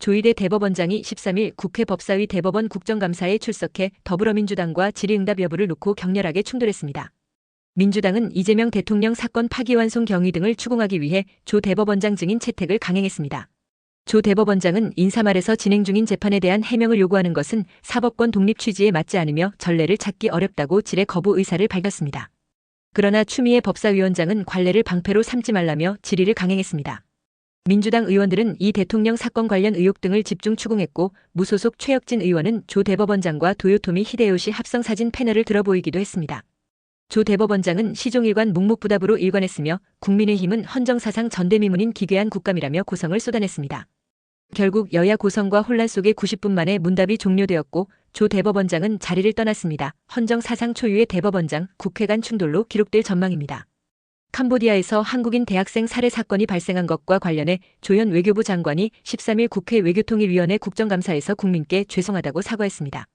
조희대 대법원장이 13일 국회 법사위 대법원 국정감사에 출석해 더불어민주당과 질의응답 여부를 놓고 격렬하게 충돌했습니다. 민주당은 이재명 대통령 사건 파기환송 경위 등을 추궁하기 위해 조 대법원장 증인 채택을 강행했습니다. 조 대법원장은 인사말에서 진행 중인 재판에 대한 해명을 요구하는 것은 사법권 독립 취지에 맞지 않으며 전례를 찾기 어렵다고 질의 거부 의사를 밝혔습니다. 그러나 추미애 법사위원장은 관례를 방패로 삼지 말라며 질의를 강행했습니다. 민주당 의원들은 이 대통령 사건 관련 의혹 등을 집중 추궁했고 무소속 최혁진 의원은 조 대법원장과 도요토미 히데요시 합성 사진 패널을 들어보이기도 했습니다. 조 대법원장은 시종일관 묵묵부답으로 일관했으며 국민의힘은 헌정사상 전대미문인 기괴한 국감이라며 고성을 쏟아냈습니다. 결국 여야 고성과 혼란 속에 90분 만에 문답이 종료되었고 조 대법원장은 자리를 떠났습니다. 헌정사상 초유의 대법원장, 국회 간 충돌로 기록될 전망입니다. 캄보디아에서 한국인 대학생 살해 사건이 발생한 것과 관련해 조현 외교부 장관이 13일 국회 외교통일위원회 국정감사에서 국민께 죄송하다고 사과했습니다.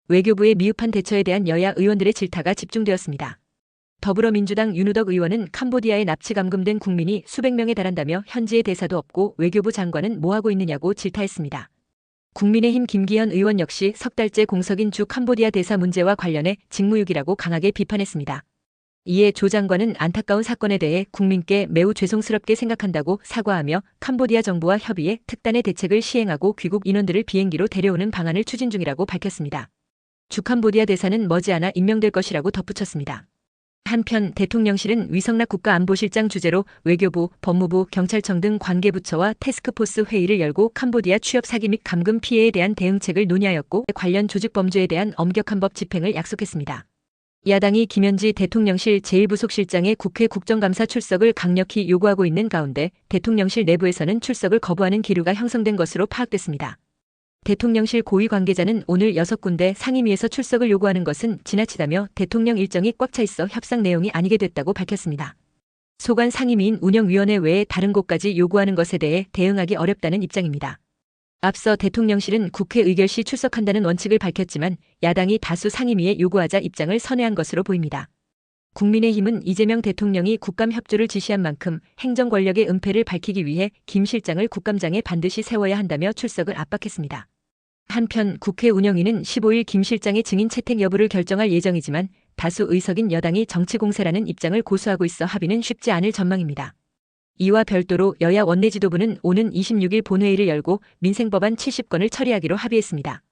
외교부의 미흡한 대처에 대한 여야 의원들의 질타가 집중되었습니다. 더불어민주당 윤우덕 의원은 캄보디아에 납치 감금된 국민이 수백 명에 달한다며 현지에 대사도 없고 외교부 장관은 뭐하고 있느냐고 질타했습니다. 국민의힘 김기현 의원 역시 석 달째 공석인 주 캄보디아 대사 문제와 관련해 직무유기라고 강하게 비판했습니다. 이에 조 장관은 안타까운 사건에 대해 국민께 매우 죄송스럽게 생각한다고 사과하며 캄보디아 정부와 협의해 특단의 대책을 시행하고 귀국 인원들을 비행기로 데려오는 방안을 추진 중이라고 밝혔습니다. 주 캄보디아 대사는 머지않아 임명될 것이라고 덧붙였습니다. 한편 대통령실은 위성락 국가안보실장 주재로 외교부, 법무부, 경찰청 등 관계부처와 태스크포스 회의를 열고 캄보디아 취업 사기 및 감금 피해에 대한 대응책을 논의하였고 관련 조직 범죄에 대한 엄격한 법 집행을 약속했습니다. 야당이 김현지 대통령실 제1부속실장의 국회 국정감사 출석을 강력히 요구하고 있는 가운데 대통령실 내부에서는 출석을 거부하는 기류가 형성된 것으로 파악됐습니다. 대통령실 고위 관계자는 오늘 6군데 상임위에서 출석을 요구하는 것은 지나치다며 대통령 일정이 꽉 차 있어 협상 내용이 아니게 됐다고 밝혔습니다. 소관 상임위인 운영위원회 외에 다른 곳까지 요구하는 것에 대해 대응하기 어렵다는 입장입니다. 앞서 대통령실은 국회 의결 시 출석한다는 원칙을 밝혔지만 야당이 다수 상임위에 요구하자 입장을 선회한 것으로 보입니다. 국민의힘은 이재명 대통령이 국감 협조를 지시한 만큼 행정 권력의 은폐를 밝히기 위해 김 실장을 국감장에 반드시 세워야 한다며 출석을 압박했습니다. 한편 국회 운영위는 15일 김 실장의 증인 채택 여부를 결정할 예정이지만 다수 의석인 여당이 정치 공세라는 입장을 고수하고 있어 합의는 쉽지 않을 전망입니다. 이와 별도로 여야 원내지도부는 오는 26일 본회의를 열고 민생법안 70건을 처리하기로 합의했습니다.